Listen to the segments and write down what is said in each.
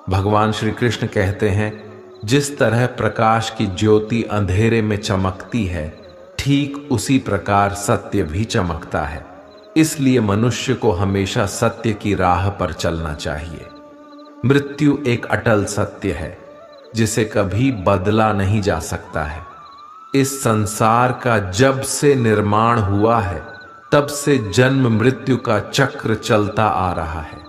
भगवान श्री कृष्ण कहते हैं, जिस तरह प्रकाश की ज्योति अंधेरे में चमकती है, ठीक उसी प्रकार सत्य भी चमकता है। इसलिए मनुष्य को हमेशा सत्य की राह पर चलना चाहिए। मृत्यु एक अटल सत्य है जिसे कभी बदला नहीं जा सकता है। इस संसार का जब से निर्माण हुआ है तब से जन्म मृत्यु का चक्र चलता आ रहा है।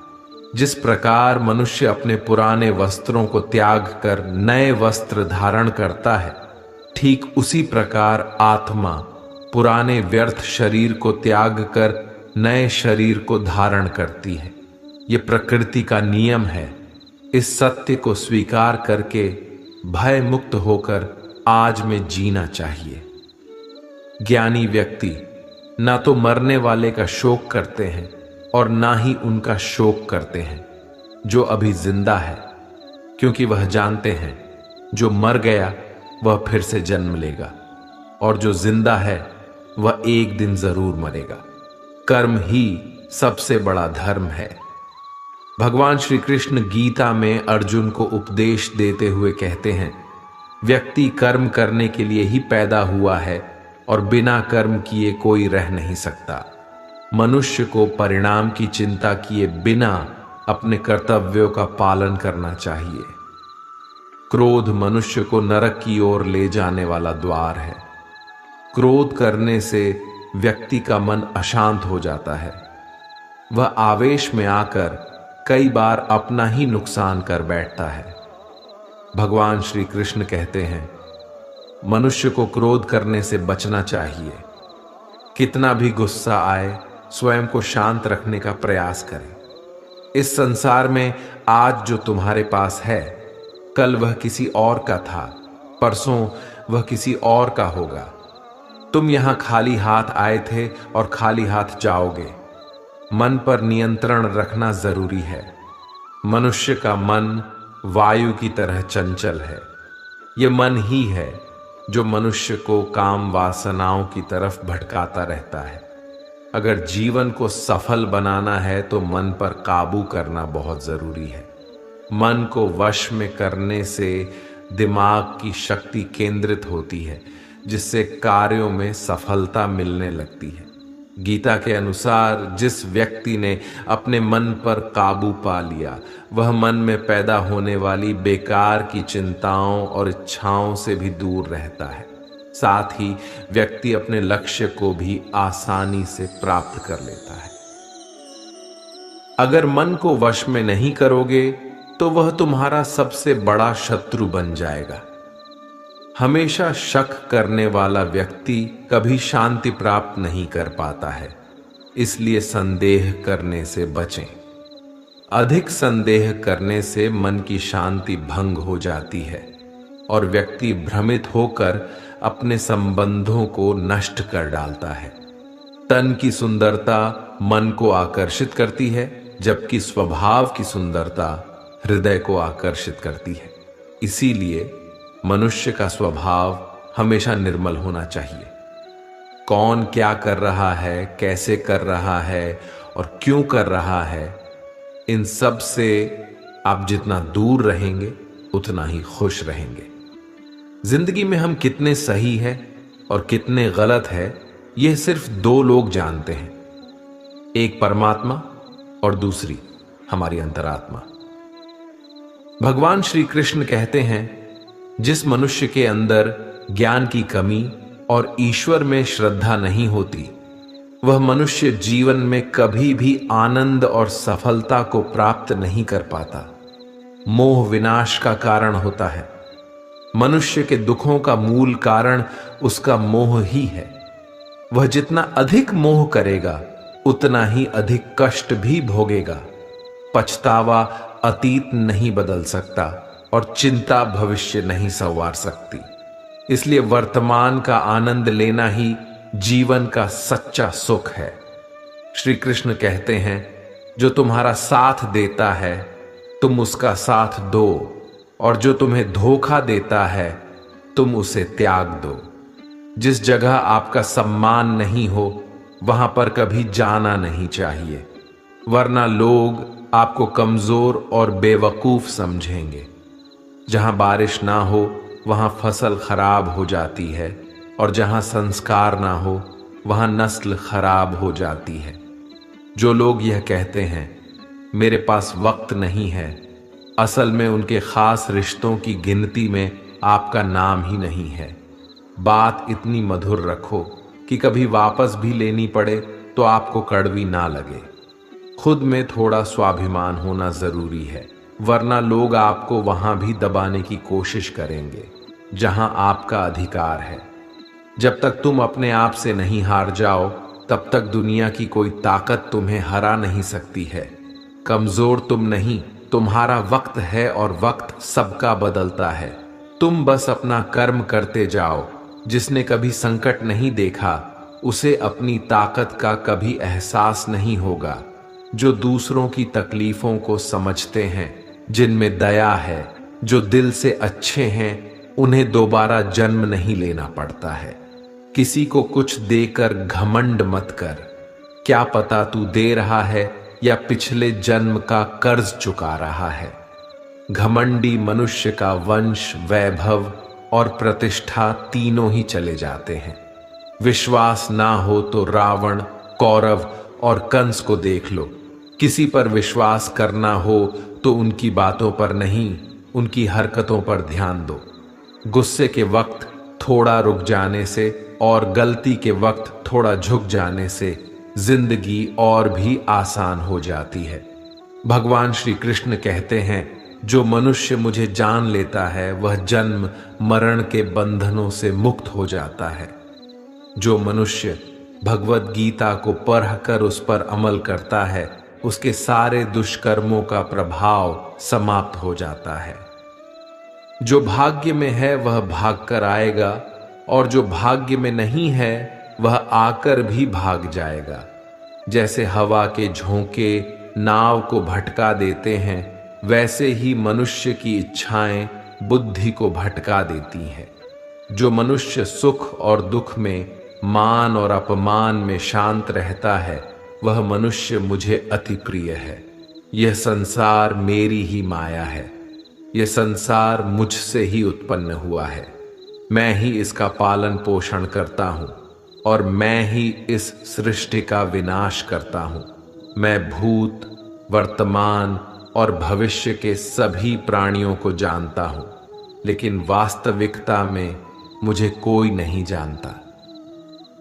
जिस प्रकार मनुष्य अपने पुराने वस्त्रों को त्याग कर नए वस्त्र धारण करता है, ठीक उसी प्रकार आत्मा पुराने व्यर्थ शरीर को त्याग कर नए शरीर को धारण करती है। ये प्रकृति का नियम है। इस सत्य को स्वीकार करके भय मुक्त होकर आज में जीना चाहिए। ज्ञानी व्यक्ति ना तो मरने वाले का शोक करते हैं और ना ही उनका शोक करते हैं जो अभी जिंदा है, क्योंकि वह जानते हैं जो मर गया वह फिर से जन्म लेगा और जो जिंदा है वह एक दिन जरूर मरेगा। कर्म ही सबसे बड़ा धर्म है। भगवान श्री कृष्ण गीता में अर्जुन को उपदेश देते हुए कहते हैं, व्यक्ति कर्म करने के लिए ही पैदा हुआ है और बिना कर्म किए कोई रह नहीं सकता। मनुष्य को परिणाम की चिंता किए बिना अपने कर्तव्यों का पालन करना चाहिए। क्रोध मनुष्य को नरक की ओर ले जाने वाला द्वार है। क्रोध करने से व्यक्ति का मन अशांत हो जाता है। वह आवेश में आकर कई बार अपना ही नुकसान कर बैठता है। भगवान श्री कृष्ण कहते हैं, मनुष्य को क्रोध करने से बचना चाहिए। कितना भी गुस्सा आए, स्वयं को शांत रखने का प्रयास करें। इस संसार में आज जो तुम्हारे पास है, कल वह किसी और का था, परसों वह किसी और का होगा। तुम यहां खाली हाथ आए थे और खाली हाथ जाओगे। मन पर नियंत्रण रखना जरूरी है। मनुष्य का मन वायु की तरह चंचल है। यह मन ही है जो मनुष्य को काम वासनाओं की तरफ भटकाता रहता है। अगर जीवन को सफल बनाना है तो मन पर काबू करना बहुत जरूरी है। मन को वश में करने से दिमाग की शक्ति केंद्रित होती है, जिससे कार्यों में सफलता मिलने लगती है। गीता के अनुसार जिस व्यक्ति ने अपने मन पर काबू पा लिया, वह मन में पैदा होने वाली बेकार की चिंताओं और इच्छाओं से भी दूर रहता है। साथ ही व्यक्ति अपने लक्ष्य को भी आसानी से प्राप्त कर लेता है। अगर मन को वश में नहीं करोगे तो वह तुम्हारा सबसे बड़ा शत्रु बन जाएगा। हमेशा शक करने वाला व्यक्ति कभी शांति प्राप्त नहीं कर पाता है। इसलिए संदेह करने से बचें। अधिक संदेह करने से मन की शांति भंग हो जाती है और व्यक्ति भ्रमित होकर अपने संबंधों को नष्ट कर डालता है। तन की सुंदरता मन को आकर्षित करती है, जबकि स्वभाव की सुंदरता हृदय को आकर्षित करती है। इसीलिए मनुष्य का स्वभाव हमेशा निर्मल होना चाहिए। कौन क्या कर रहा है, कैसे कर रहा है और क्यों कर रहा है, इन सब से आप जितना दूर रहेंगे उतना ही खुश रहेंगे। जिंदगी में हम कितने सही है और कितने गलत है, यह सिर्फ दो लोग जानते हैं, एक परमात्मा और दूसरी हमारी अंतरात्मा। भगवान श्री कृष्ण कहते हैं, जिस मनुष्य के अंदर ज्ञान की कमी और ईश्वर में श्रद्धा नहीं होती, वह मनुष्य जीवन में कभी भी आनंद और सफलता को प्राप्त नहीं कर पाता। मोह विनाश का कारण होता है। मनुष्य के दुखों का मूल कारण उसका मोह ही है। वह जितना अधिक मोह करेगा उतना ही अधिक कष्ट भी भोगेगा। पछतावा अतीत नहीं बदल सकता और चिंता भविष्य नहीं संवार सकती। इसलिए वर्तमान का आनंद लेना ही जीवन का सच्चा सुख है। श्री कृष्ण कहते हैं, जो तुम्हारा साथ देता है तुम उसका साथ दो, और जो तुम्हें धोखा देता है तुम उसे त्याग दो। जिस जगह आपका सम्मान नहीं हो वहां पर कभी जाना नहीं चाहिए, वरना लोग आपको कमजोर और बेवकूफ समझेंगे। जहां बारिश ना हो वहां फसल खराब हो जाती है, और जहां संस्कार ना हो वहां नस्ल खराब हो जाती है। जो लोग यह कहते हैं मेरे पास वक्त नहीं है, असल में उनके खास रिश्तों की गिनती में आपका नाम ही नहीं है। बात इतनी मधुर रखो कि कभी वापस भी लेनी पड़े तो आपको कड़वी ना लगे। खुद में थोड़ा स्वाभिमान होना जरूरी है, वरना लोग आपको वहां भी दबाने की कोशिश करेंगे जहां आपका अधिकार है। जब तक तुम अपने आप से नहीं हार जाओ तब तक दुनिया की कोई ताकत तुम्हें हरा नहीं सकती है। कमजोर तुम नहीं, तुम्हारा वक्त है, और वक्त सबका बदलता है। तुम बस अपना कर्म करते जाओ। जिसने कभी संकट नहीं देखा उसे अपनी ताकत का कभी एहसास नहीं होगा। जो दूसरों की तकलीफों को समझते हैं, जिनमें दया है, जो दिल से अच्छे हैं, उन्हें दोबारा जन्म नहीं लेना पड़ता है। किसी को कुछ देकर घमंड मत कर। क्या पता तू दे रहा है या पिछले जन्म का कर्ज चुका रहा है। घमंडी मनुष्य का वंश, वैभव और प्रतिष्ठा तीनों ही चले जाते हैं। विश्वास ना हो तो रावण, कौरव और कंस को देख लो। किसी पर विश्वास करना हो तो उनकी बातों पर नहीं, उनकी हरकतों पर ध्यान दो। गुस्से के वक्त थोड़ा रुक जाने से और गलती के वक्त थोड़ा झुक जाने से जिंदगी और भी आसान हो जाती है। भगवान श्री कृष्ण कहते हैं जो मनुष्य मुझे जान लेता है वह जन्म मरण के बंधनों से मुक्त हो जाता है। जो मनुष्य भगवत गीता को पढ़कर उस पर अमल करता है उसके सारे दुष्कर्मों का प्रभाव समाप्त हो जाता है। जो भाग्य में है वह भाग कर आएगा, और जो भाग्य में नहीं है वह आकर भी भाग जाएगा। जैसे हवा के झोंके नाव को भटका देते हैं, वैसे ही मनुष्य की इच्छाएं बुद्धि को भटका देती हैं। जो मनुष्य सुख और दुख में, मान और अपमान में शांत रहता है वह मनुष्य मुझे अति प्रिय है। यह संसार मेरी ही माया है। यह संसार मुझसे ही उत्पन्न हुआ है। मैं ही इसका पालन पोषण करता हूं और मैं ही इस सृष्टि का विनाश करता हूं। मैं भूत, वर्तमान और भविष्य के सभी प्राणियों को जानता हूं, लेकिन वास्तविकता में मुझे कोई नहीं जानता।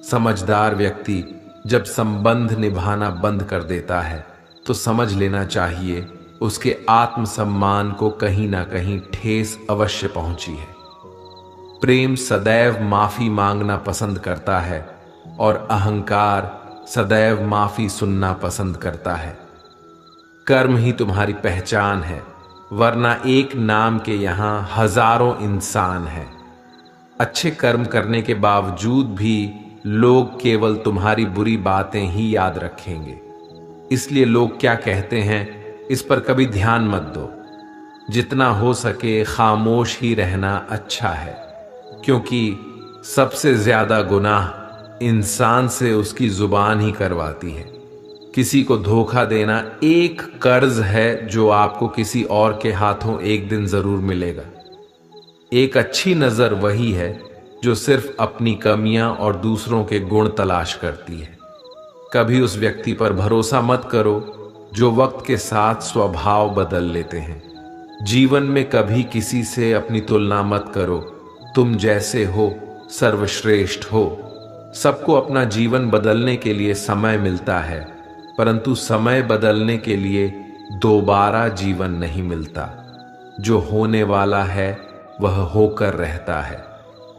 समझदार व्यक्ति जब संबंध निभाना बंद कर देता है तो समझ लेना चाहिए उसके आत्मसम्मान को कहीं ना कहीं ठेस अवश्य पहुंची है। प्रेम सदैव माफी मांगना पसंद करता है और अहंकार सदैव माफी सुनना पसंद करता है। कर्म ही तुम्हारी पहचान है, वरना एक नाम के यहां हजारों इंसान हैं। अच्छे कर्म करने के बावजूद भी लोग केवल तुम्हारी बुरी बातें ही याद रखेंगे। इसलिए लोग क्या कहते हैं इस पर कभी ध्यान मत दो। जितना हो सके खामोश ही रहना अच्छा है, क्योंकि सबसे ज्यादा गुनाह इंसान से उसकी जुबान ही करवाती है। किसी को धोखा देना एक कर्ज है जो आपको किसी और के हाथों एक दिन जरूर मिलेगा। एक अच्छी नजर वही है जो सिर्फ अपनी कमियां और दूसरों के गुण तलाश करती है। कभी उस व्यक्ति पर भरोसा मत करो जो वक्त के साथ स्वभाव बदल लेते हैं। जीवन में कभी किसी से अपनी तुलना मत करो। तुम जैसे हो सर्वश्रेष्ठ हो। सबको अपना जीवन बदलने के लिए समय मिलता है, परंतु समय बदलने के लिए दोबारा जीवन नहीं मिलता। जो होने वाला है वह होकर रहता है,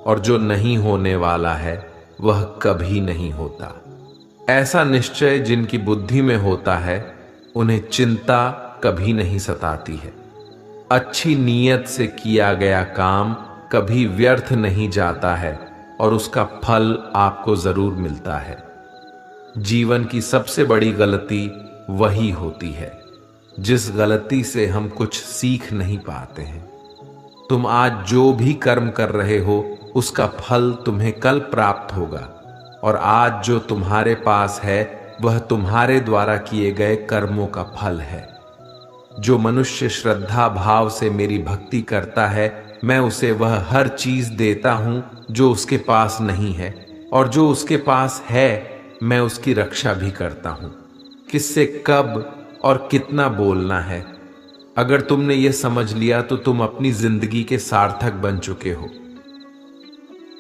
और जो नहीं होने वाला है वह कभी नहीं होता। ऐसा निश्चय जिनकी बुद्धि में होता है उन्हें चिंता कभी नहीं सताती है। अच्छी नीयत से किया गया काम कभी व्यर्थ नहीं जाता है और उसका फल आपको जरूर मिलता है। जीवन की सबसे बड़ी गलती वही होती है जिस गलती से हम कुछ सीख नहीं पाते हैं। तुम आज जो भी कर्म कर रहे हो उसका फल तुम्हें कल प्राप्त होगा, और आज जो तुम्हारे पास है वह तुम्हारे द्वारा किए गए कर्मों का फल है। जो मनुष्य श्रद्धा भाव से मेरी भक्ति करता है, मैं उसे वह हर चीज देता हूं जो उसके पास नहीं है, और जो उसके पास है मैं उसकी रक्षा भी करता हूं। किससे कब और कितना बोलना है, अगर तुमने ये समझ लिया तो तुम अपनी जिंदगी के सार्थक बन चुके हो।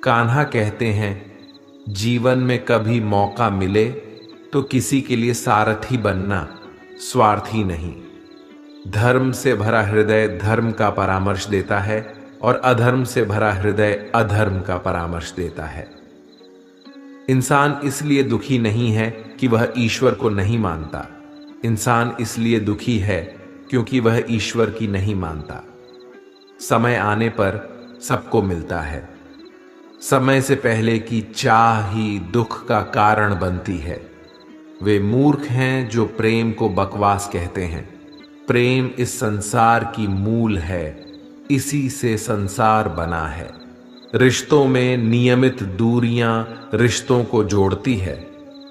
कान्हा कहते हैं, जीवन में कभी मौका मिले तो किसी के लिए सारथी बनना, स्वार्थी नहीं। धर्म से भरा हृदय धर्म का परामर्श देता है और अधर्म से भरा हृदय अधर्म का परामर्श देता है। इंसान इसलिए दुखी नहीं है कि वह ईश्वर को नहीं मानता। इंसान इसलिए दुखी है क्योंकि वह ईश्वर की नहीं मानता। समय आने पर सबको मिलता है। समय से पहले की चाह ही दुख का कारण बनती है। वे मूर्ख हैं जो प्रेम को बकवास कहते हैं। प्रेम इस संसार की मूल है, इसी से संसार बना है। रिश्तों में नियमित दूरियां रिश्तों को जोड़ती है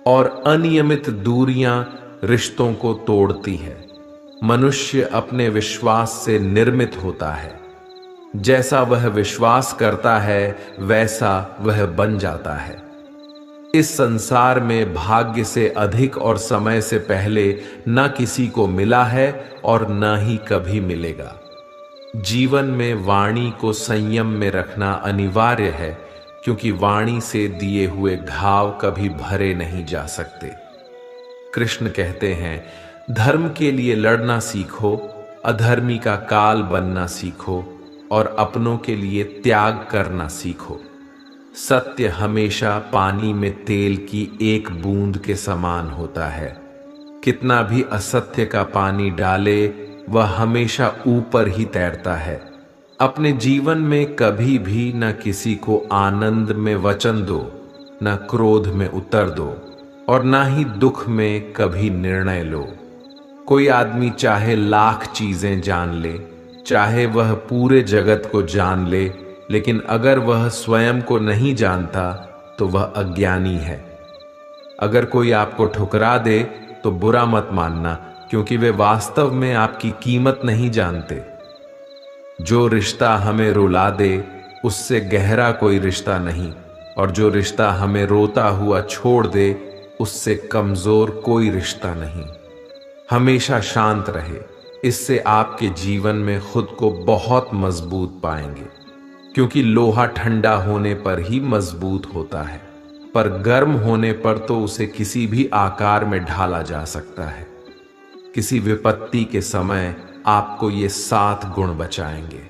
और अनियमित दूरियां रिश्तों को तोड़ती है। मनुष्य अपने विश्वास से निर्मित होता है। जैसा वह विश्वास करता है वैसा वह बन जाता है। इस संसार में भाग्य से अधिक और समय से पहले न किसी को मिला है और न ही कभी मिलेगा। जीवन में वाणी को संयम में रखना अनिवार्य है, क्योंकि वाणी से दिए हुए घाव कभी भरे नहीं जा सकते। कृष्ण कहते हैं, धर्म के लिए लड़ना सीखो, अधर्मी का काल बनना सीखो और अपनों के लिए त्याग करना सीखो। सत्य हमेशा पानी में तेल की एक बूंद के समान होता है। कितना भी असत्य का पानी डाले वह हमेशा ऊपर ही तैरता है। अपने जीवन में कभी भी न किसी को आनंद में वचन दो, न क्रोध में उतर दो और न ही दुख में कभी निर्णय लो। कोई आदमी चाहे लाख चीजें जान ले, चाहे वह पूरे जगत को जान ले, लेकिन अगर वह स्वयं को नहीं जानता तो वह अज्ञानी है। अगर कोई आपको ठुकरा दे तो बुरा मत मानना, क्योंकि वे वास्तव में आपकी कीमत नहीं जानते। जो रिश्ता हमें रुला दे उससे गहरा कोई रिश्ता नहीं, और जो रिश्ता हमें रोता हुआ छोड़ दे उससे कमजोर कोई रिश्ता नहीं। हमेशा शांत रहे, इससे आपके जीवन में खुद को बहुत मजबूत पाएंगे, क्योंकि लोहा ठंडा होने पर ही मजबूत होता है, पर गर्म होने पर तो उसे किसी भी आकार में ढाला जा सकता है। किसी विपत्ति के समय आपको ये 7 गुण बचाएंगे: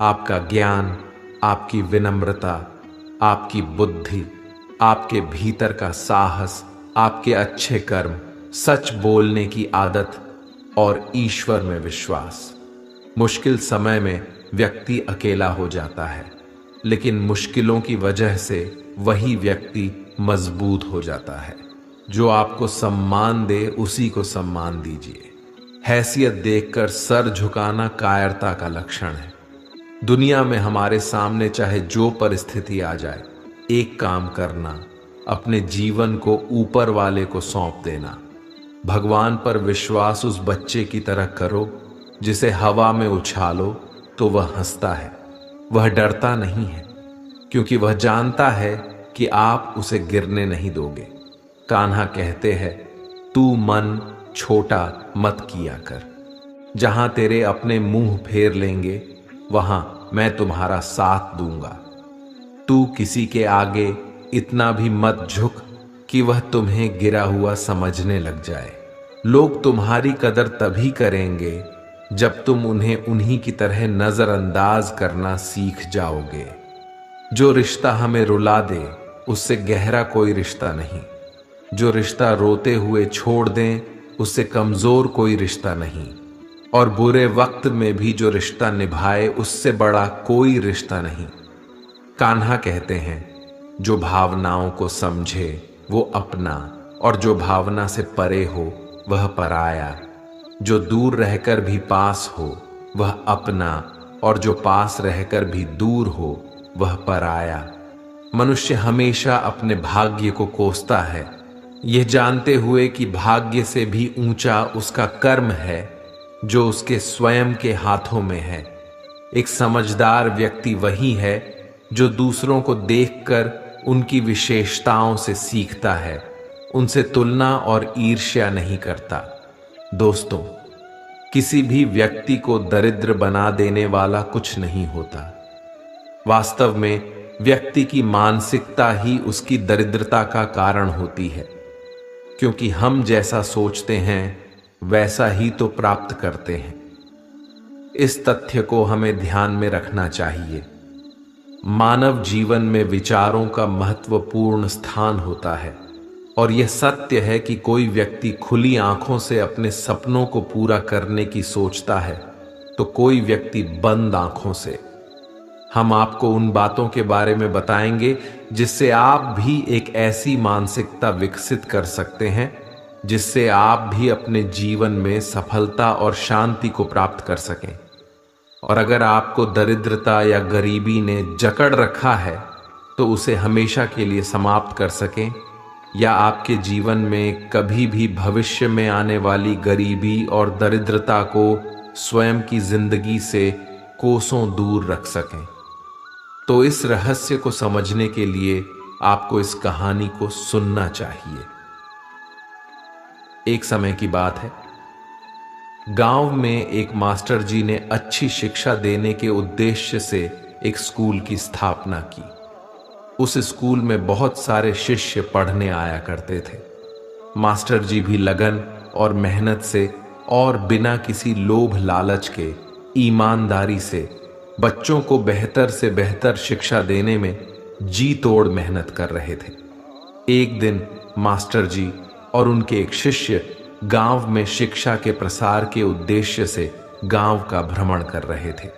आपका ज्ञान, आपकी विनम्रता, आपकी बुद्धि, आपके भीतर का साहस, आपके अच्छे कर्म, सच बोलने की आदत और ईश्वर में विश्वास। मुश्किल समय में व्यक्ति अकेला हो जाता है, लेकिन मुश्किलों की वजह से वही व्यक्ति मजबूत हो जाता है। जो आपको सम्मान दे उसी को सम्मान दीजिए। हैसियत देखकर सर झुकाना कायरता का लक्षण है। दुनिया में हमारे सामने चाहे जो परिस्थिति आ जाए, एक काम करना, अपने जीवन को ऊपर वाले को सौंप देना। भगवान पर विश्वास उस बच्चे की तरह करो जिसे हवा में उछालो तो वह हंसता है। वह डरता नहीं है, क्योंकि वह जानता है कि आप उसे गिरने नहीं दोगे। कान्हा कहते हैं, तू मन छोटा मत किया कर। जहां तेरे अपने मुंह फेर लेंगे वहां मैं तुम्हारा साथ दूंगा। तू किसी के आगे इतना भी मत झुक कि वह तुम्हें गिरा हुआ समझने लग जाए। लोग तुम्हारी कदर तभी करेंगे जब तुम उन्हें उन्हीं की तरह नजरअंदाज करना सीख जाओगे। जो रिश्ता हमें रुला दे उससे गहरा कोई रिश्ता नहीं। जो रिश्ता रोते हुए छोड़ दें उससे कमजोर कोई रिश्ता नहीं। और बुरे वक्त में भी जो रिश्ता निभाए उससे बड़ा कोई रिश्ता नहीं। कान्हा कहते हैं, जो भावनाओं को समझे वो अपना, और जो भावना से परे हो वह पराया। जो दूर रहकर भी पास हो वह अपना, और जो पास रहकर भी दूर हो वह पराया। मनुष्य हमेशा अपने भाग्य को कोसता है, यह जानते हुए कि भाग्य से भी ऊंचा उसका कर्म है। जो उसके स्वयं के हाथों में है। एक समझदार व्यक्ति वही है जो दूसरों को देखकर उनकी विशेषताओं से सीखता है, उनसे तुलना और ईर्ष्या नहीं करता। दोस्तों, किसी भी व्यक्ति को दरिद्र बना देने वाला कुछ नहीं होता। वास्तव में व्यक्ति की मानसिकता ही उसकी दरिद्रता का कारण होती है, क्योंकि हम जैसा सोचते हैं वैसा ही तो प्राप्त करते हैं। इस तथ्य को हमें ध्यान में रखना चाहिए। मानव जीवन में विचारों का महत्वपूर्ण स्थान होता है, और यह सत्य है कि कोई व्यक्ति खुली आंखों से अपने सपनों को पूरा करने की सोचता है तो कोई व्यक्ति बंद आंखों से। हम आपको उन बातों के बारे में बताएंगे जिससे आप भी एक ऐसी मानसिकता विकसित कर सकते हैं जिससे आप भी अपने जीवन में सफलता और शांति को प्राप्त कर सकें। और अगर आपको दरिद्रता या गरीबी ने जकड़ रखा है तो उसे हमेशा के लिए समाप्त कर सकें, या आपके जीवन में कभी भी भविष्य में आने वाली गरीबी और दरिद्रता को स्वयं की जिंदगी से कोसों दूर रख सकें। तो इस रहस्य को समझने के लिए आपको इस कहानी को सुनना चाहिए। एक समय की बात है, गांव में एक मास्टर जी ने अच्छी शिक्षा देने के उद्देश्य से एक स्कूल की स्थापना की। उस स्कूल में बहुत सारे शिष्य पढ़ने आया करते थे। मास्टर जी भी लगन और मेहनत से और बिना किसी लोभ लालच के ईमानदारी से बच्चों को बेहतर से बेहतर शिक्षा देने में जी तोड़ मेहनत कर रहे थे। एक दिन मास्टर जी और उनके एक शिष्य गांव में शिक्षा के प्रसार के उद्देश्य से गांव का भ्रमण कर रहे थे।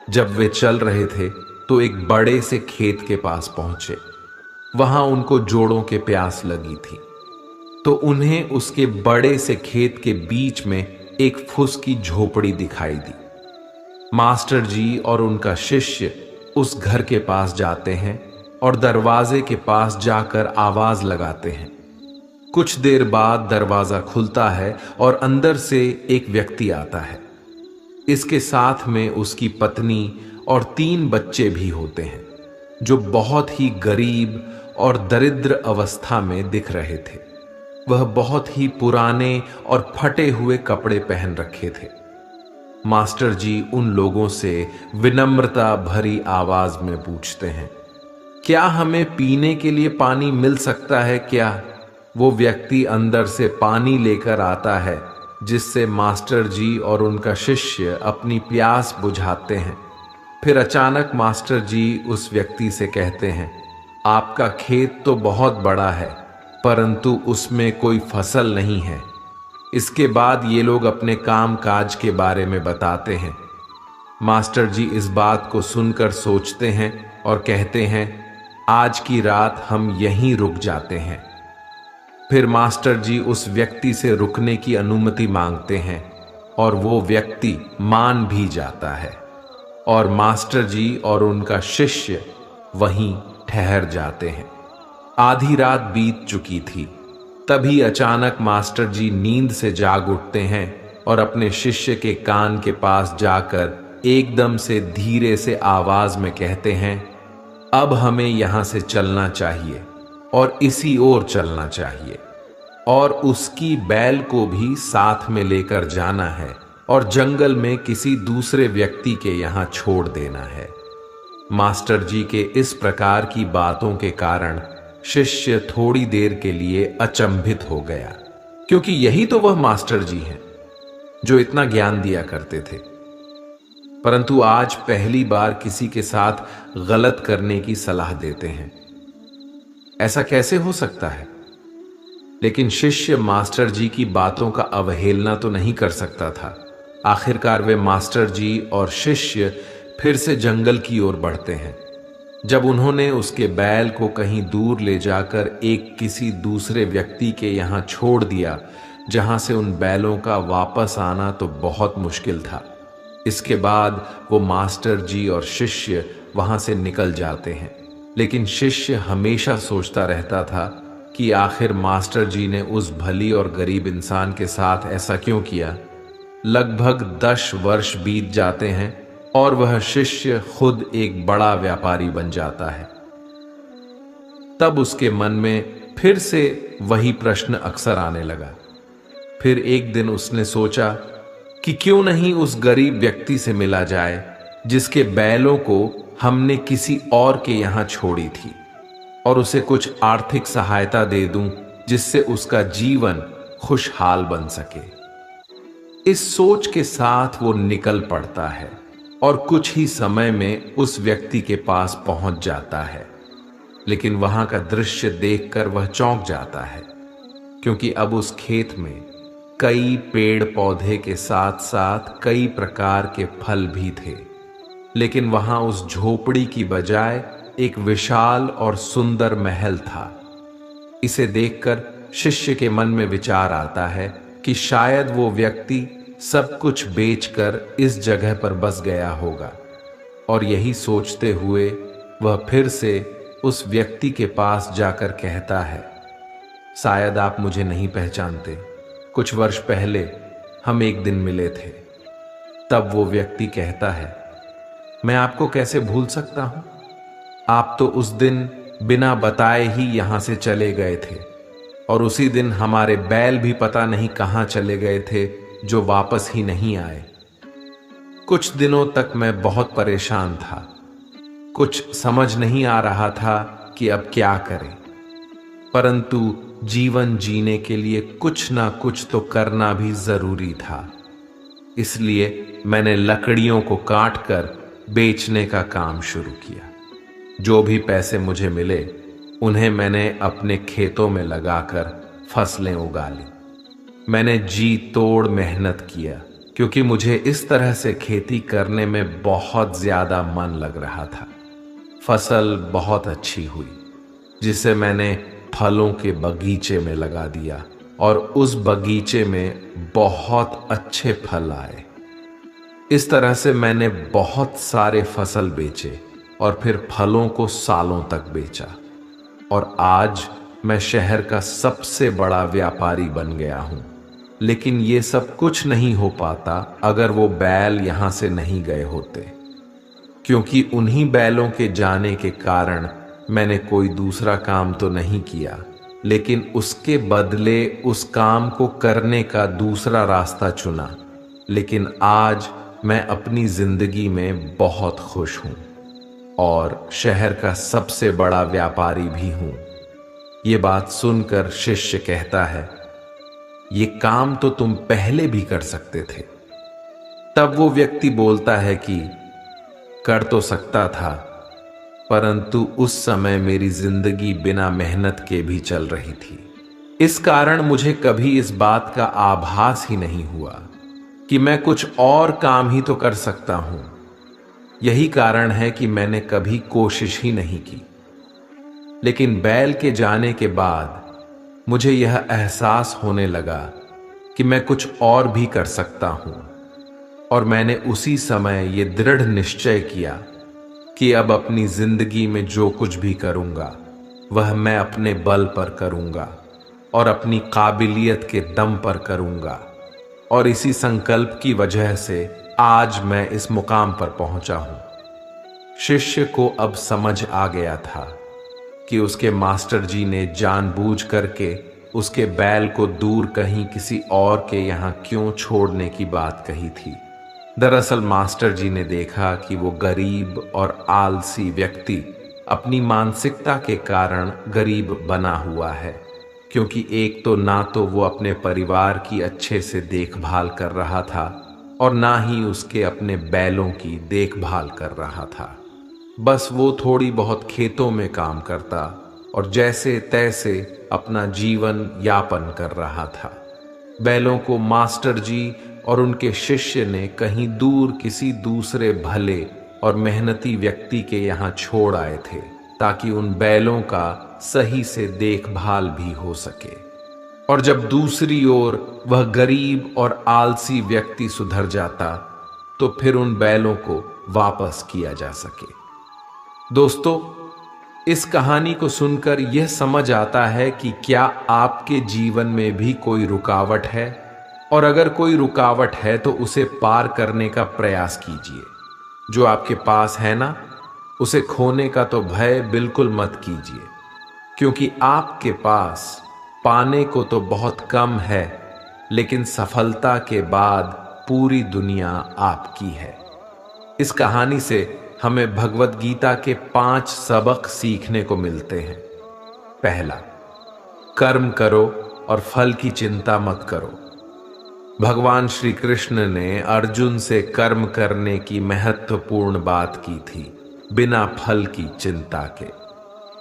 जब वे चल रहे थे तो एक बड़े से खेत के पास पहुंचे। वहां उनको जोड़ों के प्यास लगी थी, तो उन्हें उसके बड़े से खेत के बीच में एक फुस की झोपड़ी दिखाई दी। मास्टर जी और उनका शिष्य उस घर के पास जाते हैं और दरवाजे के पास जाकर आवाज लगाते हैं। कुछ देर बाद दरवाजा खुलता है और अंदर से एक व्यक्ति आता है। इसके साथ में उसकी पत्नी और 3 बच्चे भी होते हैं, जो बहुत ही गरीब और दरिद्र अवस्था में दिख रहे थे। वह बहुत ही पुराने और फटे हुए कपड़े पहन रखे थे। मास्टर जी उन लोगों से विनम्रता भरी आवाज में पूछते हैं, क्या हमें पीने के लिए पानी मिल सकता है क्या? वो व्यक्ति अंदर से पानी लेकर आता है, जिससे मास्टर जी और उनका शिष्य अपनी प्यास बुझाते हैं। फिर अचानक मास्टर जी उस व्यक्ति से कहते हैं, आपका खेत तो बहुत बड़ा है, परंतु उसमें कोई फसल नहीं है। इसके बाद ये लोग अपने काम काज के बारे में बताते हैं। मास्टर जी इस बात को सुनकर सोचते हैं और कहते हैं, आज की रात हम यहीं रुक जाते हैं। फिर मास्टर जी उस व्यक्ति से रुकने की अनुमति मांगते हैं और वो व्यक्ति मान भी जाता है, और मास्टर जी और उनका शिष्य वहीं ठहर जाते हैं। आधी रात बीत चुकी थी। तभी अचानक मास्टर जी नींद से जाग उठते हैं और अपने शिष्य के कान के पास जाकर एकदम से धीरे से आवाज में कहते हैं, अब हमें यहां से चलना चाहिए और इसी ओर चलना चाहिए, और उसकी बैल को भी साथ में लेकर जाना है और जंगल में किसी दूसरे व्यक्ति के यहां छोड़ देना है। मास्टर जी के इस प्रकार की बातों के कारण शिष्य थोड़ी देर के लिए अचंभित हो गया, क्योंकि यही तो वह मास्टर जी हैं जो इतना ज्ञान दिया करते थे। परंतु आज पहली बार किसी के साथ गलत करने की सलाह देते हैं। ऐसा कैसे हो सकता है? लेकिन शिष्य मास्टर जी की बातों का अवहेलना तो नहीं कर सकता था। आखिरकार वे मास्टर जी और शिष्य फिर से जंगल की ओर बढ़ते हैं। जब उन्होंने उसके बैल को कहीं दूर ले जाकर एक किसी दूसरे व्यक्ति के यहाँ छोड़ दिया, जहाँ से उन बैलों का वापस आना तो बहुत मुश्किल था। इसके बाद वो मास्टर जी और शिष्य वहाँ से निकल जाते हैं। लेकिन शिष्य हमेशा सोचता रहता था कि आखिर मास्टर जी ने उस भली और गरीब इंसान के साथ ऐसा क्यों किया। लगभग 10 वर्ष बीत जाते हैं और वह शिष्य खुद एक बड़ा व्यापारी बन जाता है। तब उसके मन में फिर से वही प्रश्न अक्सर आने लगा। फिर एक दिन उसने सोचा कि क्यों नहीं उस गरीब व्यक्ति से मिला जाए जिसके बैलों को हमने किसी और के यहां छोड़ी थी, और उसे कुछ आर्थिक सहायता दे दूं जिससे उसका जीवन खुशहाल बन सके। इस सोच के साथ वो निकल पड़ता है और कुछ ही समय में उस व्यक्ति के पास पहुंच जाता है। लेकिन वहां का दृश्य देखकर वह चौंक जाता है, क्योंकि अब उस खेत में कई पेड़ पौधे के साथ साथ कई प्रकार के फल भी थे। लेकिन वहां उस झोपड़ी की बजाय एक विशाल और सुंदर महल था। इसे देखकर शिष्य के मन में विचार आता है कि शायद वो व्यक्ति सब कुछ बेचकर इस जगह पर बस गया होगा, और यही सोचते हुए वह फिर से उस व्यक्ति के पास जाकर कहता है, शायद आप मुझे नहीं पहचानते, कुछ वर्ष पहले हम एक दिन मिले थे। तब वो व्यक्ति कहता है, मैं आपको कैसे भूल सकता हूं? आप तो उस दिन बिना बताए ही यहां से चले गए थे, और उसी दिन हमारे बैल भी पता नहीं कहां चले गए थे, जो वापस ही नहीं आए। कुछ दिनों तक मैं बहुत परेशान था, कुछ समझ नहीं आ रहा था कि अब क्या करें, परंतु जीवन जीने के लिए कुछ ना कुछ तो करना भी जरूरी था। इसलिए मैंने लकड़ियों को काटकर बेचने का काम शुरू किया। जो भी पैसे मुझे मिले उन्हें मैंने अपने खेतों में लगाकर फसलें उगा ली। मैंने जी तोड़ मेहनत किया, क्योंकि मुझे इस तरह से खेती करने में बहुत ज्यादा मन लग रहा था। फसल बहुत अच्छी हुई, जिसे मैंने फलों के बगीचे में लगा दिया, और उस बगीचे में बहुत अच्छे फल आए। इस तरह से मैंने बहुत सारे फसल बेचे और फिर फलों को सालों तक बेचा, और आज मैं शहर का सबसे बड़ा व्यापारी बन गया हूं। लेकिन ये सब कुछ नहीं हो पाता अगर वो बैल यहां से नहीं गए होते, क्योंकि उन्हीं बैलों के जाने के कारण मैंने कोई दूसरा काम तो नहीं किया, लेकिन उसके बदले उस काम को करने का दूसरा रास्ता चुना। लेकिन आज मैं अपनी जिंदगी में बहुत खुश हूं और शहर का सबसे बड़ा व्यापारी भी हूं। ये बात सुनकर शिष्य कहता है, ये काम तो तुम पहले भी कर सकते थे। तब वो व्यक्ति बोलता है कि कर तो सकता था, परंतु उस समय मेरी जिंदगी बिना मेहनत के भी चल रही थी। इस कारण मुझे कभी इस बात का आभास ही नहीं हुआ कि मैं कुछ और काम ही तो कर सकता हूं। यही कारण है कि मैंने कभी कोशिश ही नहीं की। लेकिन बैल के जाने के बाद मुझे यह एहसास होने लगा कि मैं कुछ और भी कर सकता हूं, और मैंने उसी समय ये दृढ़ निश्चय किया कि अब अपनी जिंदगी में जो कुछ भी करूंगा वह मैं अपने बल पर करूंगा और अपनी काबिलियत के दम पर करूंगा। और इसी संकल्प की वजह से आज मैं इस मुकाम पर पहुंचा हूं। शिष्य को अब समझ आ गया था कि उसके मास्टर जी ने जानबूझ करके उसके बैल को दूर कहीं किसी और के यहां क्यों छोड़ने की बात कही थी। दरअसल मास्टर जी ने देखा कि वो गरीब और आलसी व्यक्ति अपनी मानसिकता के कारण गरीब बना हुआ है, क्योंकि एक तो ना तो वो अपने परिवार की अच्छे से देखभाल कर रहा था और ना ही उसके अपने बैलों की देखभाल कर रहा था। बस वो थोड़ी बहुत खेतों में काम करता और जैसे तैसे अपना जीवन यापन कर रहा था। बैलों को मास्टर जी और उनके शिष्य ने कहीं दूर किसी दूसरे भले और मेहनती व्यक्ति के यहाँ छोड़ आए थे, ताकि उन बैलों का सही से देखभाल भी हो सके। और जब दूसरी ओर वह गरीब और आलसी व्यक्ति सुधर जाता तो फिर उन बैलों को वापस किया जा सके। दोस्तों, इस कहानी को सुनकर यह समझ आता है कि क्या आपके जीवन में भी कोई रुकावट है और अगर कोई रुकावट है तो उसे पार करने का प्रयास कीजिए। जो आपके पास है ना, उसे खोने का तो भय बिल्कुल मत कीजिए, क्योंकि आपके पास पाने को तो बहुत कम है, लेकिन सफलता के बाद पूरी दुनिया आपकी है। इस कहानी से हमें भगवत गीता के 5 सबक सीखने को मिलते हैं। पहला, कर्म करो और फल की चिंता मत करो। भगवान श्री कृष्ण ने अर्जुन से कर्म करने की महत्वपूर्ण बात की थी, बिना फल की चिंता के।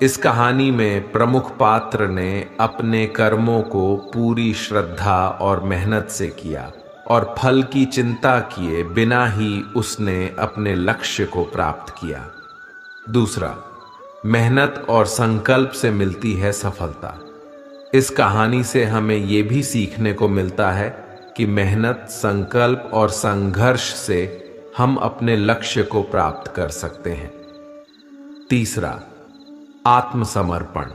इस कहानी में प्रमुख पात्र ने अपने कर्मों को पूरी श्रद्धा और मेहनत से किया और फल की चिंता किए बिना ही उसने अपने लक्ष्य को प्राप्त किया। दूसरा, मेहनत और संकल्प से मिलती है सफलता। इस कहानी से हमें यह भी सीखने को मिलता है कि मेहनत, संकल्प और संघर्ष से हम अपने लक्ष्य को प्राप्त कर सकते हैं। तीसरा, आत्मसमर्पण।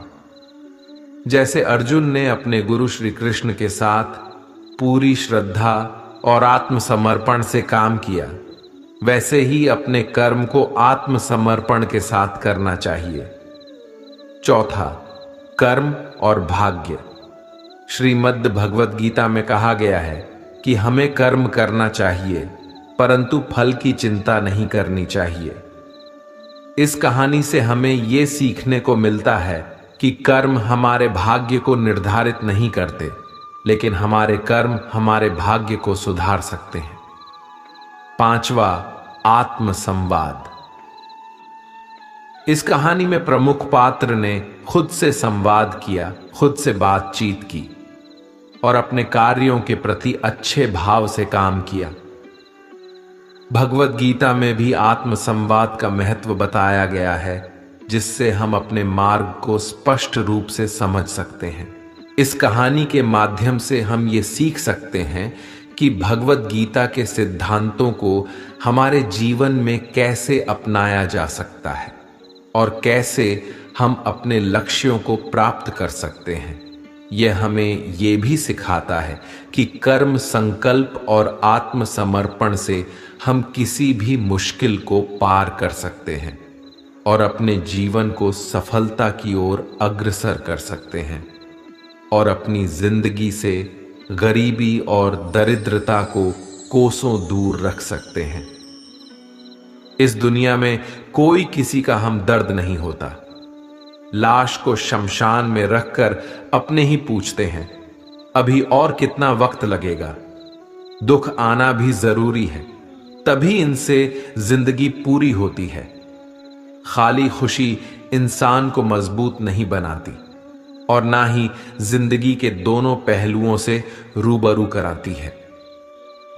जैसे अर्जुन ने अपने गुरु श्री कृष्ण के साथ पूरी श्रद्धा और आत्मसमर्पण से काम किया, वैसे ही अपने कर्म को आत्मसमर्पण के साथ करना चाहिए। चौथा, कर्म और भाग्य। श्रीमद् भगवद गीता में कहा गया है कि हमें कर्म करना चाहिए, परंतु फल की चिंता नहीं करनी चाहिए। इस कहानी से हमें यह सीखने को मिलता है कि कर्म हमारे भाग्य को निर्धारित नहीं करते, लेकिन हमारे कर्म हमारे भाग्य को सुधार सकते हैं। पांचवा, आत्मसंवाद। इस कहानी में प्रमुख पात्र ने खुद से संवाद किया, खुद से बातचीत की और अपने कार्यों के प्रति अच्छे भाव से काम किया। भगवत गीता में भी आत्मसंवाद का महत्व बताया गया है, जिससे हम अपने मार्ग को स्पष्ट रूप से समझ सकते हैं। इस कहानी के माध्यम से हम ये सीख सकते हैं कि भगवत गीता के सिद्धांतों को हमारे जीवन में कैसे अपनाया जा सकता है और कैसे हम अपने लक्ष्यों को प्राप्त कर सकते हैं। यह हमें ये भी सिखाता है कि कर्म, संकल्प और आत्मसमर्पण से हम किसी भी मुश्किल को पार कर सकते हैं और अपने जीवन को सफलता की ओर अग्रसर कर सकते हैं और अपनी जिंदगी से गरीबी और दरिद्रता को कोसों दूर रख सकते हैं। इस दुनिया में कोई किसी का हमदर्द नहीं होता। लाश को शमशान में रखकर अपने ही पूछते हैं, अभी और कितना वक्त लगेगा? दुख आना भी जरूरी है, तभी इनसे जिंदगी पूरी होती है। खाली खुशी इंसान को मजबूत नहीं बनाती और ना ही जिंदगी के दोनों पहलुओं से रूबरू कराती है।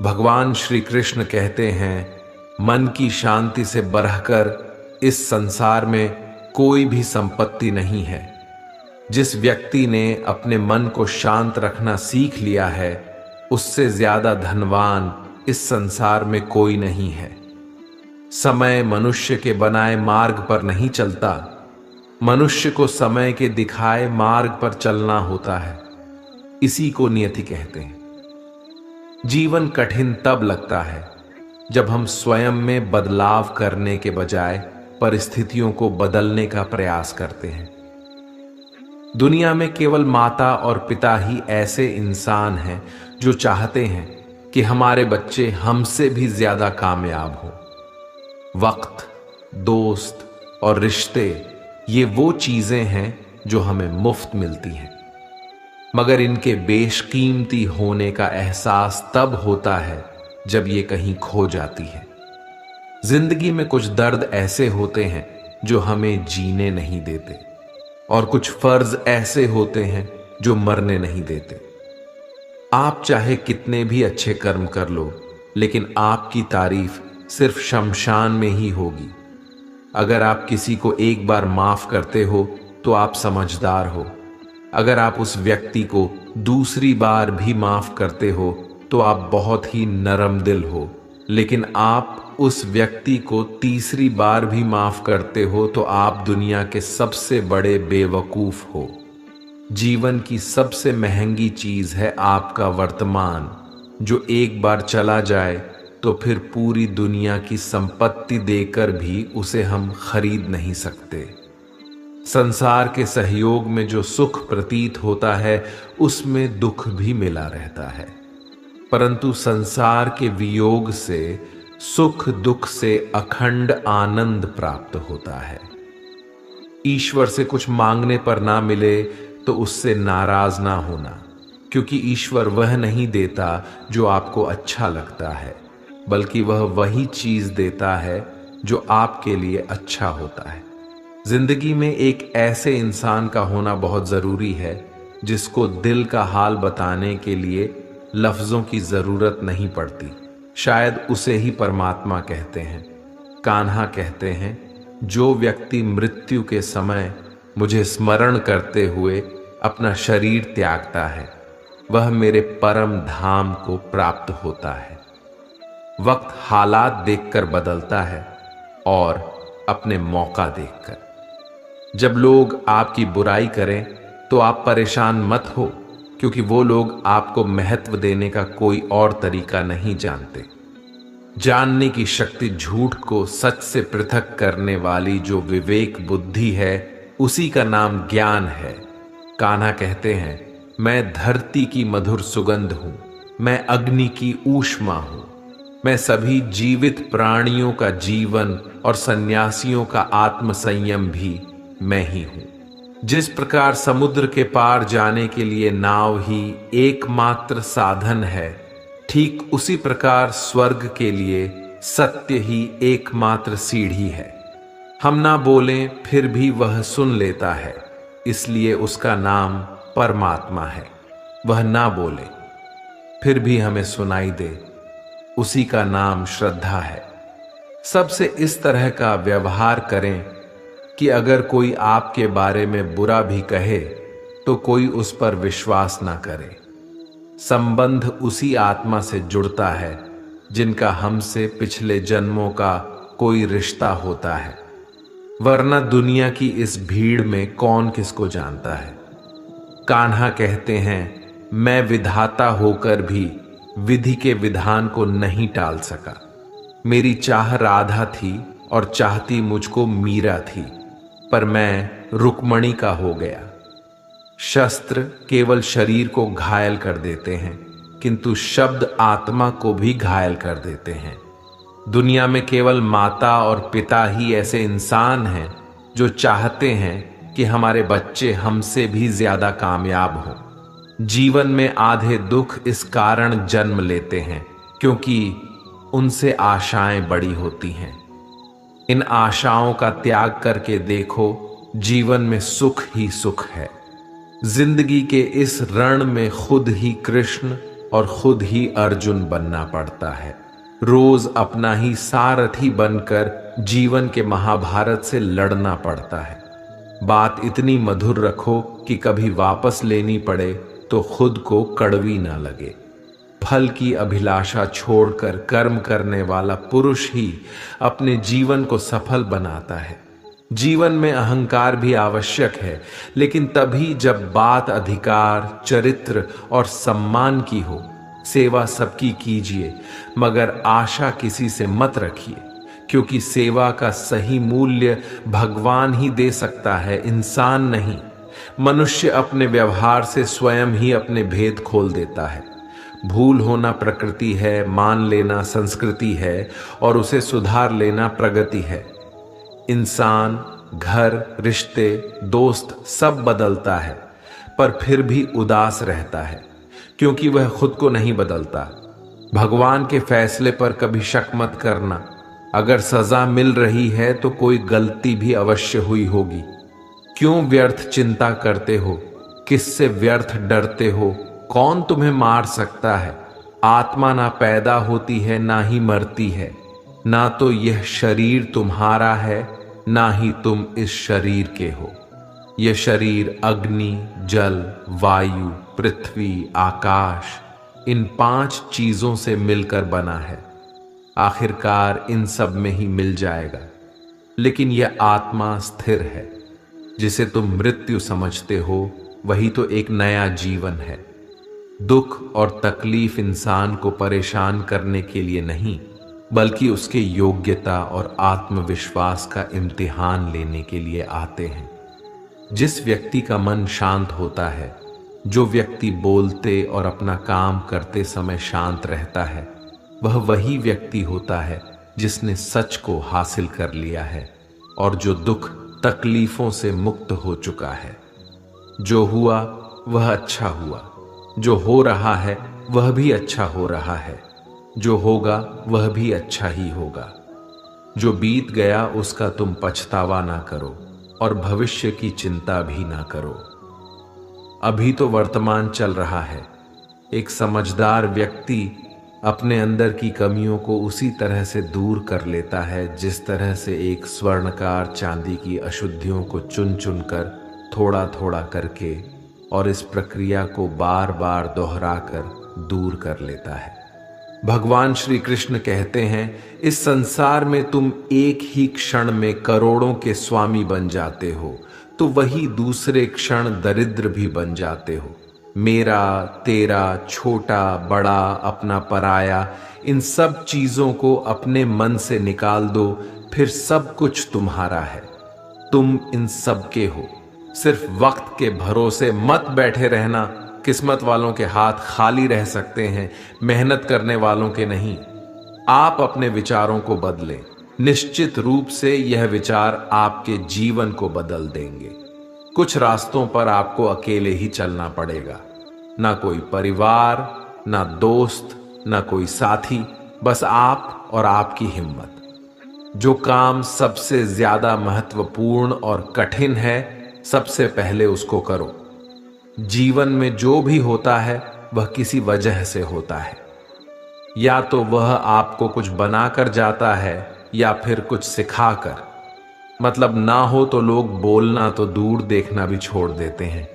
भगवान श्री कृष्ण कहते हैं, मन की शांति से बढ़कर इस संसार में कोई भी संपत्ति नहीं है। जिस व्यक्ति ने अपने मन को शांत रखना सीख लिया है, उससे ज्यादा धनवान इस संसार में कोई नहीं है। समय मनुष्य के बनाए मार्ग पर नहीं चलता, मनुष्य को समय के दिखाए मार्ग पर चलना होता है। इसी को नियति कहते हैं। जीवन कठिन तब लगता है जब हम स्वयं में बदलाव करने के बजाय परिस्थितियों को बदलने का प्रयास करते हैं। दुनिया में केवल माता और पिता ही ऐसे इंसान हैं जो चाहते हैं कि हमारे बच्चे हमसे भी ज्यादा कामयाब हों। वक्त, दोस्त और रिश्ते, ये वो चीजें हैं जो हमें मुफ्त मिलती हैं, मगर इनके बेशकीमती होने का एहसास तब होता है जब ये कहीं खो जाती है। जिंदगी में कुछ दर्द ऐसे होते हैं जो हमें जीने नहीं देते और कुछ फर्ज ऐसे होते हैं जो मरने नहीं देते। आप चाहे कितने भी अच्छे कर्म कर लो, लेकिन आपकी तारीफ सिर्फ शमशान में ही होगी। अगर आप किसी को एक बार माफ करते हो तो आप समझदार हो। अगर आप उस व्यक्ति को दूसरी बार भी माफ करते हो तो आप बहुत ही नरम दिल हो। लेकिन आप उस व्यक्ति को तीसरी बार भी माफ करते हो तो आप दुनिया के सबसे बड़े बेवकूफ हो। जीवन की सबसे महंगी चीज है आपका वर्तमान, जो एक बार चला जाए तो फिर पूरी दुनिया की संपत्ति देकर भी उसे हम खरीद नहीं सकते। संसार के सहयोग में जो सुख प्रतीत होता है उसमें दुख भी मिला रहता है, परंतु संसार के वियोग से सुख दुख से अखंड आनंद प्राप्त होता है। ईश्वर से कुछ मांगने पर ना मिले तो उससे नाराज ना होना, क्योंकि ईश्वर वह नहीं देता जो आपको अच्छा लगता है, बल्कि वह वही चीज देता है जो आपके लिए अच्छा होता है। जिंदगी में एक ऐसे इंसान का होना बहुत जरूरी है जिसको दिल का हाल बताने के लिए लफ्जों की जरूरत नहीं पड़ती। शायद उसे ही परमात्मा कहते हैं। कान्हा कहते हैं, जो व्यक्ति मृत्यु के समय मुझे स्मरण करते हुए अपना शरीर त्यागता है वह मेरे परम धाम को प्राप्त होता है। वक्त हालात देखकर बदलता है और अपने मौका देखकर। जब लोग आपकी बुराई करें तो आप परेशान मत हो, क्योंकि वो लोग आपको महत्व देने का कोई और तरीका नहीं जानते। जानने की शक्ति झूठ को सच से पृथक करने वाली जो विवेक बुद्धि है उसी का नाम ज्ञान है। कान्हा कहते हैं, मैं धरती की मधुर सुगंध हूं, मैं अग्नि की ऊष्मा हूं, मैं सभी जीवित प्राणियों का जीवन और सन्यासियों का आत्म संयम भी मैं ही हूं। जिस प्रकार समुद्र के पार जाने के लिए नाव ही एकमात्र साधन है, ठीक उसी प्रकार स्वर्ग के लिए सत्य ही एकमात्र सीढ़ी है। हम ना बोलें फिर भी वह सुन लेता है, इसलिए उसका नाम परमात्मा है। वह ना बोले फिर भी हमें सुनाई दे, उसी का नाम श्रद्धा है। सबसे इस तरह का व्यवहार करें कि अगर कोई आपके बारे में बुरा भी कहे तो कोई उस पर विश्वास ना करे। संबंध उसी आत्मा से जुड़ता है जिनका हमसे पिछले जन्मों का कोई रिश्ता होता है, वरना दुनिया की इस भीड़ में कौन किसको जानता है। कान्हा कहते हैं, मैं विधाता होकर भी विधि के विधान को नहीं टाल सका। मेरी चाह राधा थी और चाहती मुझको मीरा थी, पर मैं रुक्मणी का हो गया। शस्त्र केवल शरीर को घायल कर देते हैं, किंतु शब्द आत्मा को भी घायल कर देते हैं। दुनिया में केवल माता और पिता ही ऐसे इंसान हैं जो चाहते हैं कि हमारे बच्चे हमसे भी ज्यादा कामयाब हों। जीवन में आधे दुख इस कारण जन्म लेते हैं क्योंकि उनसे आशाएं बड़ी होती हैं। इन आशाओं का त्याग करके देखो, जीवन में सुख ही सुख है। जिंदगी के इस रण में खुद ही कृष्ण और खुद ही अर्जुन बनना पड़ता है। रोज अपना ही सारथी बनकर जीवन के महाभारत से लड़ना पड़ता है। बात इतनी मधुर रखो कि कभी वापस लेनी पड़े तो खुद को कड़वी ना लगे। फल की अभिलाषा छोड़कर कर्म करने वाला पुरुष ही अपने जीवन को सफल बनाता है। जीवन में अहंकार भी आवश्यक है, लेकिन तभी जब बात अधिकार, चरित्र और सम्मान की हो। सेवा सबकी कीजिए, मगर आशा किसी से मत रखिए, क्योंकि सेवा का सही मूल्य भगवान ही दे सकता है, इंसान नहीं। मनुष्य अपने व्यवहार से स्वयं ही अपने भेद खोल देता है। भूल होना प्रकृति है, मान लेना संस्कृति है और उसे सुधार लेना प्रगति है। इंसान, घर, रिश्ते, दोस्त सब बदलता है, पर फिर भी उदास रहता है क्योंकि वह खुद को नहीं बदलता। भगवान के फैसले पर कभी शक मत करना। अगर सजा मिल रही है तो कोई गलती भी अवश्य हुई होगी। क्यों व्यर्थ चिंता करते हो? किससे व्यर्थ डरते हो? कौन तुम्हें मार सकता है? आत्मा ना पैदा होती है ना ही मरती है। ना तो यह शरीर तुम्हारा है, ना ही तुम इस शरीर के हो। यह शरीर अग्नि, जल, वायु, पृथ्वी, आकाश, इन 5 चीजों से मिलकर बना है। आखिरकार इन सब में ही मिल जाएगा। लेकिन यह आत्मा स्थिर है। जिसे तुम मृत्यु समझते हो वही तो एक नया जीवन है। दुख और तकलीफ इंसान को परेशान करने के लिए नहीं, बल्कि उसके योग्यता और आत्मविश्वास का इम्तिहान लेने के लिए आते हैं। जिस व्यक्ति का मन शांत होता है, जो व्यक्ति बोलते और अपना काम करते समय शांत रहता है, वह वही व्यक्ति होता है जिसने सच को हासिल कर लिया है और जो दुख तकलीफों से मुक्त हो चुका है। जो हुआ वह अच्छा हुआ, जो हो रहा है वह भी अच्छा हो रहा है, जो होगा वह भी अच्छा ही होगा। जो बीत गया उसका तुम पछतावा ना करो और भविष्य की चिंता भी ना करो। अभी तो वर्तमान चल रहा है। एक समझदार व्यक्ति अपने अंदर की कमियों को उसी तरह से दूर कर लेता है जिस तरह से एक स्वर्णकार चांदी की अशुद्धियों को चुन चुन कर थोड़ा थोड़ा करके और इस प्रक्रिया को बार बार दोहराकर दूर कर लेता है। भगवान श्री कृष्ण कहते हैं, इस संसार में तुम एक ही क्षण में करोड़ों के स्वामी बन जाते हो, तो वही दूसरे क्षण दरिद्र भी बन जाते हो। मेरा, तेरा, छोटा, बड़ा, अपना, पराया, इन सब चीजों को अपने मन से निकाल दो, फिर सब कुछ तुम्हारा है। तुम इन सब के हो। सिर्फ वक्त के भरोसे मत बैठे रहना। किस्मत वालों के हाथ खाली रह सकते हैं, मेहनत करने वालों के नहीं। आप अपने विचारों को बदलें। निश्चित रूप से यह विचार आपके जीवन को बदल देंगे। कुछ रास्तों पर आपको अकेले ही चलना पड़ेगा। ना कोई परिवार, ना दोस्त, ना कोई साथी, बस आप और आपकी हिम्मत। जो काम सबसे ज्यादा महत्वपूर्ण और कठिन है, सबसे पहले उसको करो। जीवन में जो भी होता है वह किसी वजह से होता है। या तो वह आपको कुछ बनाकर जाता है या फिर कुछ सिखाकर। मतलब ना हो तो लोग बोलना तो दूर देखना भी छोड़ देते हैं।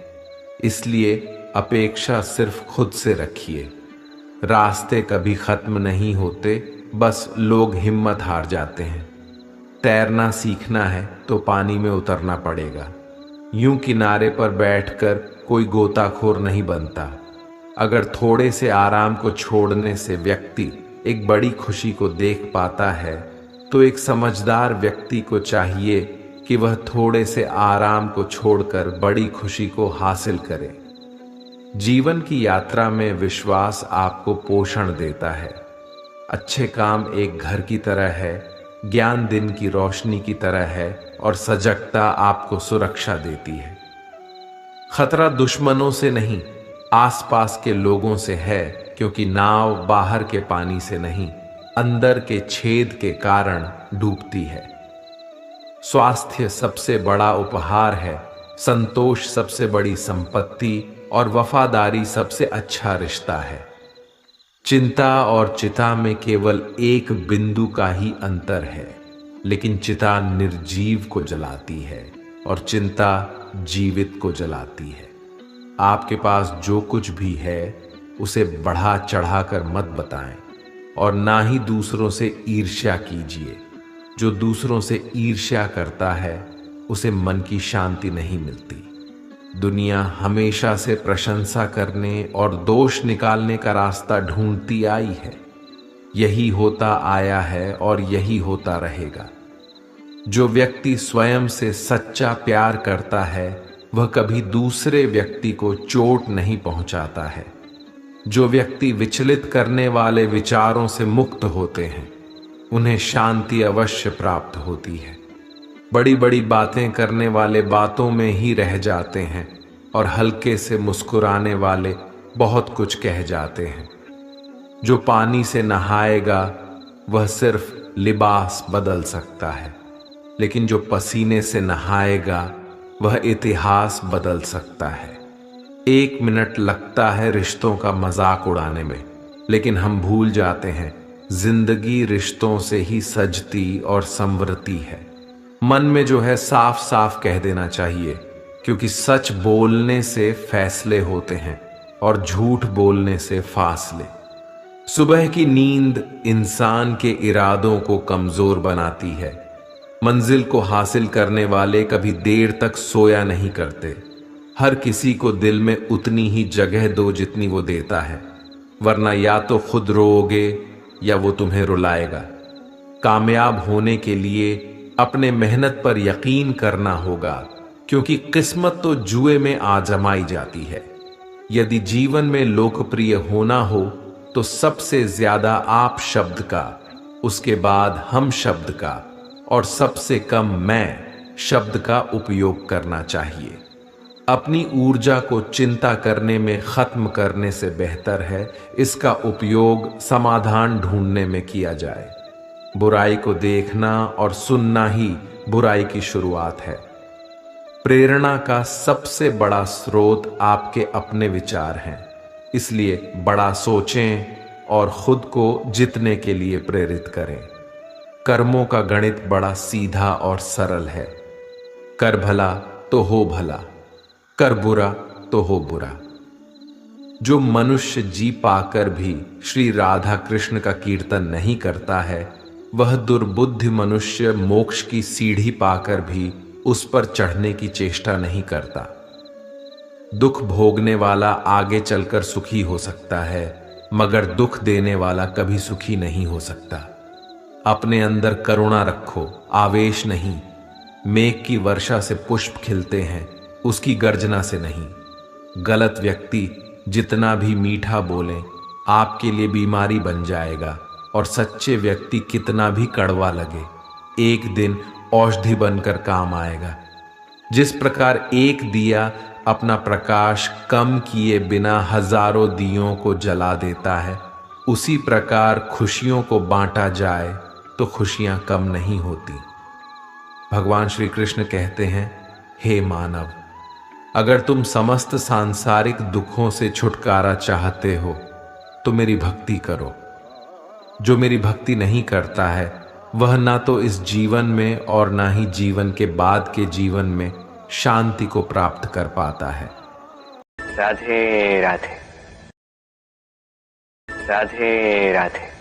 इसलिए अपेक्षा सिर्फ खुद से रखिए। रास्ते कभी खत्म नहीं होते, बस लोग हिम्मत हार जाते हैं। तैरना सीखना है तो पानी में उतरना पड़ेगा। यूं किनारे पर बैठकर कोई गोताखोर नहीं बनता। अगर थोड़े से आराम को छोड़ने से व्यक्ति एक बड़ी खुशी को देख पाता है, तो एक समझदार व्यक्ति को चाहिए कि वह थोड़े से आराम को छोड़कर बड़ी खुशी को हासिल करे। जीवन की यात्रा में विश्वास आपको पोषण देता है। अच्छे काम एक घर की तरह है, ज्ञान दिन की रोशनी की तरह है और सजगता आपको सुरक्षा देती है। खतरा दुश्मनों से नहीं, आसपास के लोगों से है, क्योंकि नाव बाहर के पानी से नहीं, अंदर के छेद के कारण डूबती है। स्वास्थ्य सबसे बड़ा उपहार है, संतोष सबसे बड़ी संपत्ति और वफादारी सबसे अच्छा रिश्ता है। चिंता और चिता में केवल एक बिंदु का ही अंतर है, लेकिन चिता निर्जीव को जलाती है और चिंता जीवित को जलाती है। आपके पास जो कुछ भी है उसे बढ़ा चढ़ाकर मत बताएं और ना ही दूसरों से ईर्ष्या कीजिए। जो दूसरों से ईर्ष्या करता है उसे मन की शांति नहीं मिलती। दुनिया हमेशा से प्रशंसा करने और दोष निकालने का रास्ता ढूंढती आई है। यही होता आया है और यही होता रहेगा। जो व्यक्ति स्वयं से सच्चा प्यार करता है वह कभी दूसरे व्यक्ति को चोट नहीं पहुंचाता है। जो व्यक्ति विचलित करने वाले विचारों से मुक्त होते हैं उन्हें शांति अवश्य प्राप्त होती है। बड़ी बड़ी बातें करने वाले बातों में ही रह जाते हैं और हल्के से मुस्कुराने वाले बहुत कुछ कह जाते हैं। जो पानी से नहाएगा वह सिर्फ लिबास बदल सकता है, लेकिन जो पसीने से नहाएगा वह इतिहास बदल सकता है। 1 मिनट लगता है रिश्तों का मजाक उड़ाने में, लेकिन हम भूल जाते हैं जिंदगी रिश्तों से ही सजती और संवरती है। मन में जो है साफ साफ कह देना चाहिए, क्योंकि सच बोलने से फैसले होते हैं और झूठ बोलने से फासले। सुबह की नींद इंसान के इरादों को कमजोर बनाती है। मंजिल को हासिल करने वाले कभी देर तक सोया नहीं करते। हर किसी को दिल में उतनी ही जगह दो जितनी वो देता है, वरना या तो खुद रोओगे या वो तुम्हें रुलाएगा। कामयाब होने के लिए अपने मेहनत पर यकीन करना होगा, क्योंकि किस्मत तो जुए में आजमाई जाती है। यदि जीवन में लोकप्रिय होना हो तो सबसे ज्यादा आप शब्द का, उसके बाद हम शब्द का और सबसे कम मैं शब्द का उपयोग करना चाहिए। अपनी ऊर्जा को चिंता करने में खत्म करने से बेहतर है इसका उपयोग समाधान ढूंढने में किया जाए। बुराई को देखना और सुनना ही बुराई की शुरुआत है। प्रेरणा का सबसे बड़ा स्रोत आपके अपने विचार हैं, इसलिए बड़ा सोचें और खुद को जीतने के लिए प्रेरित करें। कर्मों का गणित बड़ा सीधा और सरल है। कर भला तो हो भला, कर बुरा तो हो बुरा। जो मनुष्य जी पाकर भी श्री राधा कृष्ण का कीर्तन नहीं करता है, वह दुर्बुद्धि मनुष्य मोक्ष की सीढ़ी पाकर भी उस पर चढ़ने की चेष्टा नहीं करता। दुख भोगने वाला आगे चलकर सुखी हो सकता है, मगर दुख देने वाला कभी सुखी नहीं हो सकता। अपने अंदर करुणा रखो, आवेश नहीं। मेघ की वर्षा से पुष्प खिलते हैं, उसकी गर्जना से नहीं। गलत व्यक्ति जितना भी मीठा बोले आपके लिए बीमारी बन जाएगा, और सच्चे व्यक्ति कितना भी कड़वा लगे एक दिन औषधि बनकर काम आएगा। जिस प्रकार एक दिया अपना प्रकाश कम किए बिना हजारों दियों को जला देता है, उसी प्रकार खुशियों को बांटा जाए तो खुशियां कम नहीं होती। भगवान श्री कृष्ण कहते हैं, हे मानव, अगर तुम समस्त सांसारिक दुखों से छुटकारा चाहते हो तो मेरी भक्ति करो। जो मेरी भक्ति नहीं करता है वह ना तो इस जीवन में और ना ही जीवन के बाद के जीवन में शांति को प्राप्त कर पाता है। राधे राधे, राधे राधे।